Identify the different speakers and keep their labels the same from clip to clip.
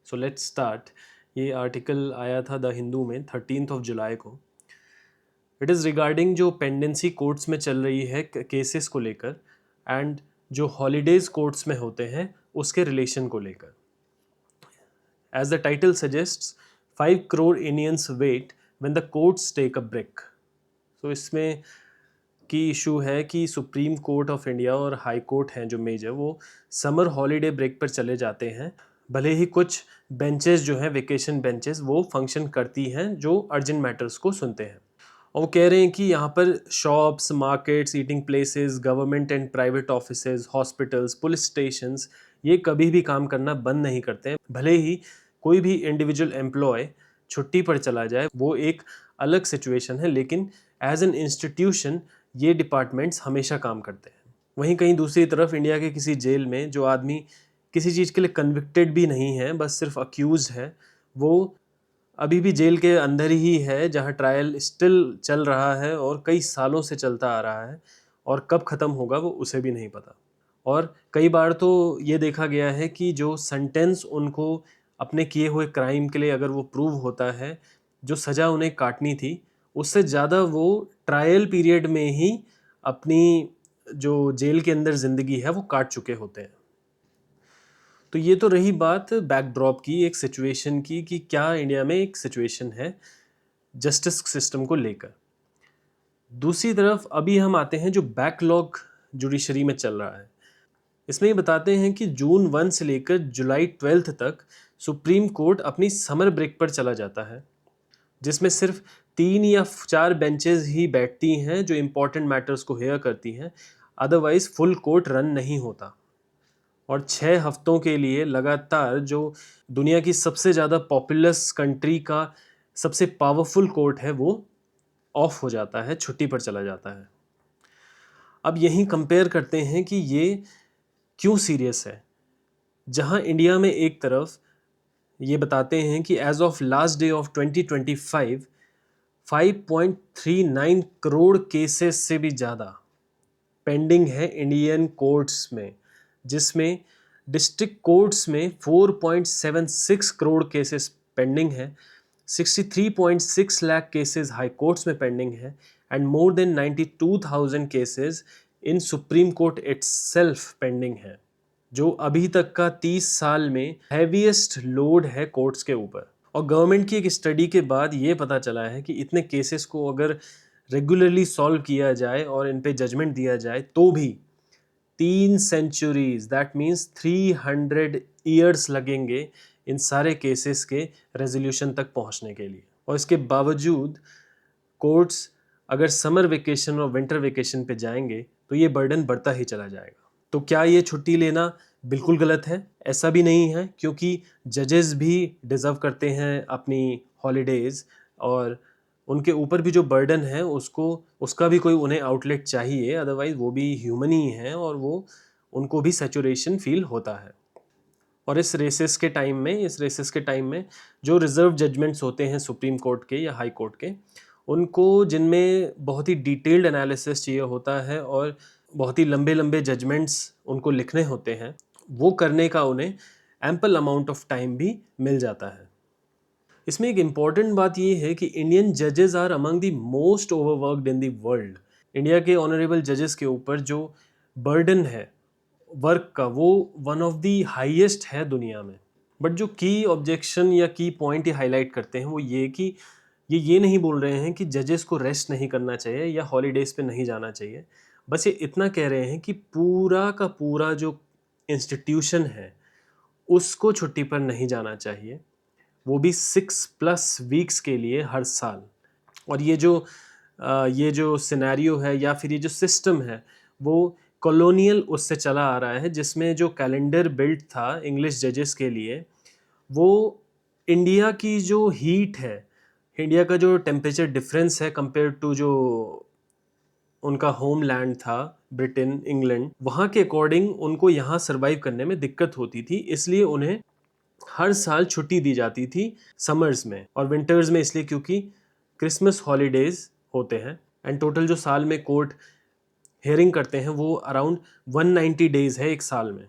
Speaker 1: So let's start. ये article आया था द हिंदू में 13 जुलाई को। इट इज़ रिगार्डिंग जो पेंडेंसी कोर्ट्स में चल रही है केसेस को लेकर, एंड जो हॉलीडेज कोर्ट्स में होते हैं उसके रिलेशन को लेकर। As the title suggests, 5 crore Indians wait when the courts take a break. तो इसमें की इशू है कि सुप्रीम कोर्ट ऑफ इंडिया और हाई कोर्ट हैं जो मेजर, वो समर हॉलीडे ब्रेक पर चले जाते हैं। भले ही कुछ बेंचेस जो हैं, वेकेशन बेंचेस, वो फंक्शन करती हैं जो अर्जेंट मैटर्स को सुनते हैं। और वो कह रहे हैं कि यहाँ पर shops, markets, eating places, government and private offices, hospitals, police stations, ये कभी भी काम करना बंद नहीं करते हैं। भले ही कोई भी इंडिविजुअल एम्प्लॉय छुट्टी पर चला जाए, वो एक अलग सिचुएशन है, लेकिन एज एन इंस्टीट्यूशन ये डिपार्टमेंट्स हमेशा काम करते हैं। वहीं कहीं दूसरी तरफ इंडिया के किसी जेल में जो आदमी किसी चीज़ के लिए कन्विक्टेड भी नहीं है, बस सिर्फ अक्यूज है, वो अभी भी जेल के अंदर ही है, जहाँ ट्रायल स्टिल चल रहा है और कई सालों से चलता आ रहा है, और कब ख़त्म होगा वो उसे भी नहीं पता। और कई बार तो ये देखा गया है कि जो सेंटेंस उनको अपने किए हुए क्राइम के लिए अगर वो प्रूव होता है, जो सज़ा उन्हें काटनी थी, उससे ज़्यादा वो ट्रायल पीरियड में ही अपनी जो जेल के अंदर ज़िंदगी है वो काट चुके होते हैं। तो ये तो रही बात बैकड्रॉप की, एक सिचुएशन की, कि क्या इंडिया में एक सिचुएशन है जस्टिस सिस्टम को लेकर। दूसरी तरफ अभी हम आते हैं जो बैकलॉग जुडिशरी में चल रहा है। इसमें ये बताते हैं कि जून 1 से लेकर जुलाई 12 तक सुप्रीम कोर्ट अपनी समर ब्रेक पर चला जाता है, जिसमें सिर्फ 3 या 4 बेंचेस ही बैठती हैं जो इम्पोर्टेंट मैटर्स को हेयर करती हैं। अदरवाइज फुल कोर्ट रन नहीं होता। और 6 हफ्तों के लिए लगातार जो दुनिया की सबसे ज़्यादा पॉपुलस कंट्री का सबसे पावरफुल कोर्ट है, वो ऑफ हो जाता है, छुट्टी पर चला जाता है। अब यहीं कंपेयर करते हैं कि ये क्यों सीरियस है। जहां इंडिया में एक तरफ ये बताते हैं कि as of last day of 2025 5.39 crore cases से भी ज़्यादा पेंडिंग है इंडियन कोर्ट्स में, जिसमें डिस्ट्रिक्ट कोर्ट्स में 4.76 करोड़ केसेस पेंडिंग है, 63.6 लाख केसेस हाई कोर्ट्स में पेंडिंग है, and more than 92,000 cases in supreme court itself pending है, जो अभी तक का 30 साल में हैवीएस्ट लोड है कोर्ट्स के ऊपर। और गवर्नमेंट की एक स्टडी के बाद ये पता चला है कि इतने केसेस को अगर रेगुलरली सॉल्व किया जाए और इन पे जजमेंट दिया जाए, तो भी 3 सेंचुरीज, दैट मीन्स 300 ईयर्स लगेंगे इन सारे केसेस के रेजोल्यूशन तक पहुंचने के लिए। और इसके बावजूद कोर्ट्स अगर समर वेकेशन और विंटर वेकेशन पे जाएंगे तो ये बर्डन बढ़ता ही चला जाएगा। तो क्या ये छुट्टी लेना बिल्कुल गलत है? ऐसा भी नहीं है, क्योंकि जजेस भी डिज़र्व करते हैं अपनी हॉलीडेज़, और उनके ऊपर भी जो बर्डन है उसका भी कोई उन्हें आउटलेट चाहिए। अदरवाइज वो भी ह्यूमन ही हैं और वो उनको भी सैचुरेशन फील होता है। और इस रेसेस के टाइम में जो रिजर्व जजमेंट्स होते हैं सुप्रीम कोर्ट के या हाई कोर्ट के, उनको जिनमें बहुत ही डिटेल्ड एनालिसिस चाहिए होता है और बहुत ही लंबे लंबे जजमेंट्स उनको लिखने होते हैं, वो करने का उन्हें एम्पल अमाउंट ऑफ टाइम भी मिल जाता है। इसमें एक इम्पॉर्टेंट बात ये है कि इंडियन जजेस are among the most overworked in the world. India के ऑनरेबल जजेस के ऊपर जो बर्डन है वर्क का, वो वन ऑफ द हाईएस्ट है दुनिया में। बट जो की ऑब्जेक्शन या की पॉइंट ये हाईलाइट करते हैं वो ये कि ये नहीं बोल रहे हैं कि जजेस को रेस्ट नहीं करना चाहिए या हॉलीडेज पे नहीं जाना चाहिए। बस ये इतना कह रहे हैं कि पूरा का पूरा जो इंस्टीट्यूशन है उसको छुट्टी पर नहीं जाना चाहिए, वो भी 6+ वीक्स के लिए हर साल। और ये जो सिनेरियो है या फिर ये जो सिस्टम है, वो कॉलोनियल उससे चला आ रहा है, जिसमें जो कैलेंडर बिल्ट था इंग्लिश जजेस के लिए, वो इंडिया की जो हीट है, इंडिया का जो टेम्परेचर डिफरेंस है कंपेयर टू जो उनका होमलैंड था ब्रिटेन, इंग्लैंड, वहाँ के अकॉर्डिंग उनको यहाँ सरवाइव करने में दिक्कत होती थी। इसलिए उन्हें हर साल छुट्टी दी जाती थी समर्स में और विंटर्स में, इसलिए क्योंकि क्रिसमस हॉलीडेज होते हैं। एंड टोटल जो साल में कोर्ट हेयरिंग करते हैं वो अराउंड 190 डेज है एक साल में।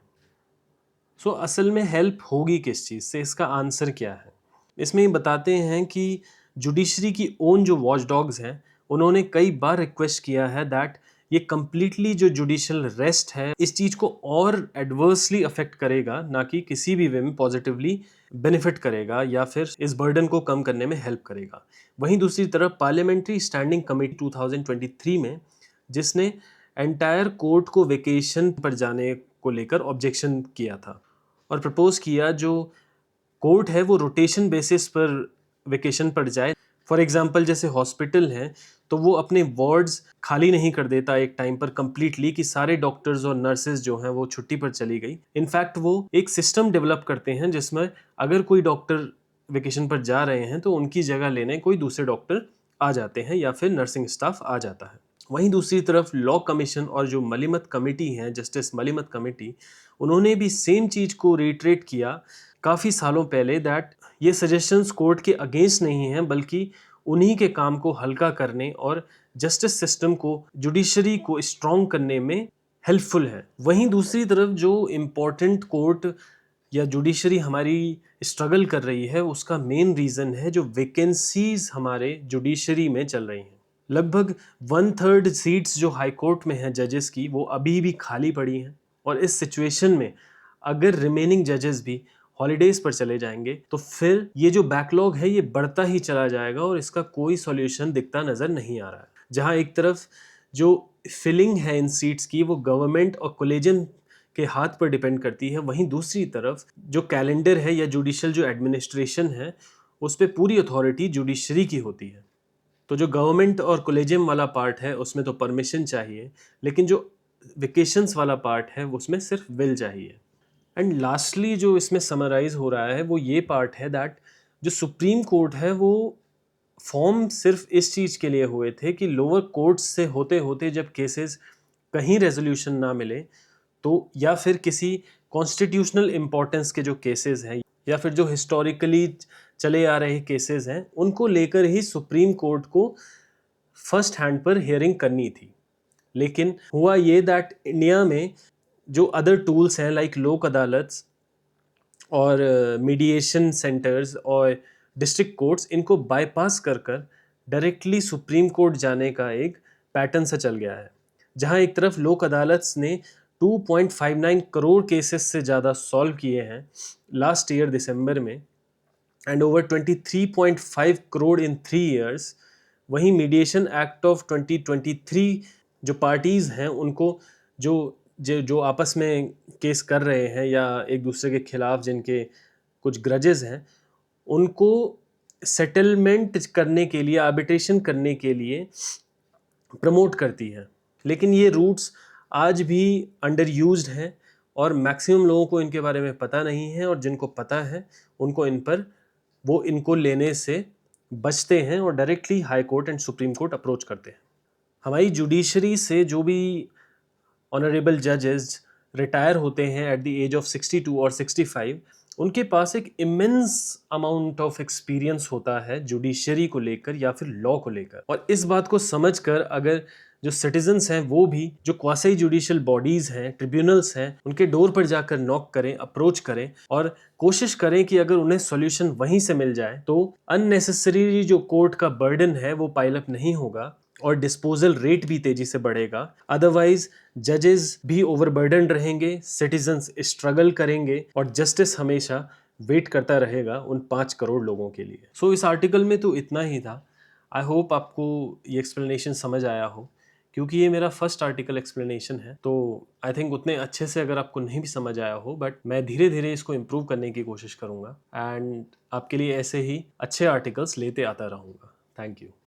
Speaker 1: सो असल में हेल्प होगी किस चीज़ से, इसका आंसर क्या है? इसमें ये बताते हैं कि जुडिशरी की ओन जो वॉच डॉग्स हैं, उन्होंने कई बार रिक्वेस्ट किया है दैट ये कंप्लीटली जो जुडिशियल रेस्ट है इस चीज़ को और एडवर्सली अफेक्ट करेगा, ना कि किसी भी वे में पॉजिटिवली बेनिफिट करेगा या फिर इस बर्डन को कम करने में हेल्प करेगा। वहीं दूसरी तरफ पार्लियामेंट्री स्टैंडिंग कमेटी 2023 में, जिसने एंटायर कोर्ट को वेकेशन पर जाने को लेकर ऑब्जेक्शन किया था और प्रपोज किया जो कोर्ट है वो रोटेशन बेसिस पर वेकेशन पर जाए। फॉर एग्जांपल जैसे हॉस्पिटल है तो वो अपने वार्ड्स खाली नहीं कर देता एक टाइम पर कंप्लीटली कि सारे डॉक्टर्स और नर्सेज जो हैं वो छुट्टी पर चली गई। इनफैक्ट वो एक सिस्टम डेवलप करते हैं जिसमें अगर कोई डॉक्टर वेकेशन पर जा रहे हैं तो उनकी जगह लेने कोई दूसरे डॉक्टर आ जाते हैं या फिर नर्सिंग स्टाफ आ जाता है। वहीं दूसरी तरफ लॉ कमीशन और जो मलिमत कमेटी है, जस्टिस मलिमत कमेटी, उन्होंने भी सेम चीज़ को रिट्रेट किया काफ़ी सालों पहले दैट ये सजेशंस कोर्ट के अगेंस्ट नहीं हैं बल्कि उन्हीं के काम को हल्का करने और जस्टिस सिस्टम को, जुडिशरी को स्ट्रॉन्ग करने में हेल्पफुल है। वहीं दूसरी तरफ जो इम्पोर्टेंट कोर्ट या जुडिशरी हमारी स्ट्रगल कर रही है उसका मेन रीज़न है जो वैकेंसीज हमारे जुडिशरी में चल रही हैं। लगभग 1/3 सीट्स जो हाई कोर्ट में हैं जजेस की वो अभी भी खाली पड़ी हैं और इस सिचुएशन में अगर रिमेनिंग जजेस भी हॉलीडेज पर चले जाएंगे तो फिर ये जो बैकलॉग है ये बढ़ता ही चला जाएगा और इसका कोई सॉल्यूशन दिखता नज़र नहीं आ रहा है। जहां एक तरफ जो फिलिंग है इन सीट्स की वो गवर्नमेंट और कॉलेजियम के हाथ पर डिपेंड करती है, वहीं दूसरी तरफ जो कैलेंडर है या जुडिशल जो एडमिनिस्ट्रेशन है उस पर पूरी अथॉरिटी जुडिशरी की होती है। तो जो गवर्नमेंट और कॉलेजियम वाला पार्ट है उसमें तो परमिशन चाहिए, लेकिन जो वेकेशंस वाला पार्ट है उसमें सिर्फ विल चाहिए। एंड लास्टली जो इसमें समराइज हो रहा है वो ये पार्ट है दैट जो सुप्रीम कोर्ट है वो फॉर्म सिर्फ इस चीज़ के लिए हुए थे कि लोअर कोर्ट्स से होते होते जब केसेस कहीं रेजोल्यूशन ना मिले तो या फिर किसी कॉन्स्टिट्यूशनल इम्पोर्टेंस के जो केसेस हैं या फिर जो हिस्टोरिकली चले आ रहे केसेस हैं उनको लेकर ही सुप्रीम कोर्ट को फर्स्ट हैंड पर हियरिंग करनी थी। लेकिन हुआ ये दैट इंडिया में जो अदर टूल्स हैं लाइक लोक अदालत्स और मीडिएशन सेंटर्स और डिस्ट्रिक्ट कोर्ट्स, इनको बाईपास कर कर डायरेक्टली सुप्रीम कोर्ट जाने का एक पैटर्न सा चल गया है। जहां एक तरफ लोक अदालत्स ने 2.59 करोड़ केसेस से ज़्यादा सॉल्व किए हैं लास्ट ईयर दिसंबर में and over 23.5 crore in 3 years. वहीं मीडिएशन एक्ट ऑफ 2023 जो पार्टीज़ हैं उनको जो जो जो आपस में केस कर रहे हैं या एक दूसरे के खिलाफ जिनके कुछ ग्रजेस हैं उनको सेटलमेंट करने के लिए, आर्बिट्रेशन करने के लिए प्रमोट करती है। लेकिन ये रूट्स आज भी अंडर यूज्ड हैं और मैक्सिमम लोगों को इनके बारे में पता नहीं है और जिनको पता है उनको इन पर वो इनको लेने से बचते हैं और directly high court and supreme court approach करते हैं। हमारी जुडिशरी से जो भी ऑनरेबल जजेस रिटायर होते हैं एट द एज ऑफ 62 और 65, उनके पास एक इमेंस अमाउंट ऑफ एक्सपीरियंस होता है जुडिशरी को लेकर या फिर लॉ को लेकर। और इस बात को समझकर अगर जो सिटीजन्स हैं वो भी जो क्वासी जुडिशियल बॉडीज़ हैं, ट्रिब्यूनल्स हैं, उनके डोर पर जाकर नॉक करें, अप्रोच करें और कोशिश करें कि अगर उन्हें सॉल्यूशन वहीं से मिल जाए तो अननेसेसरी जो कोर्ट का बर्डन है वो पाइलअप नहीं होगा और डिस्पोजल रेट भी तेजी से बढ़ेगा। अदरवाइज जजेस भी ओवरबर्डन रहेंगे, सिटीजन्स स्ट्रगल करेंगे और जस्टिस हमेशा वेट करता रहेगा उन 5 करोड़ लोगों के लिए। सो इस आर्टिकल में तो इतना ही था। आई होप आपको ये एक्सप्लेनेशन समझ आया हो, क्योंकि ये मेरा फर्स्ट आर्टिकल एक्सप्लेनेशन है तो आई थिंक उतने अच्छे से अगर आपको नहीं भी समझ आया हो, बट मैं धीरे धीरे इसको इम्प्रूव करने की कोशिश करूँगा एंड आपके लिए ऐसे ही अच्छे आर्टिकल्स लेते आता रहूँगा। Thank you.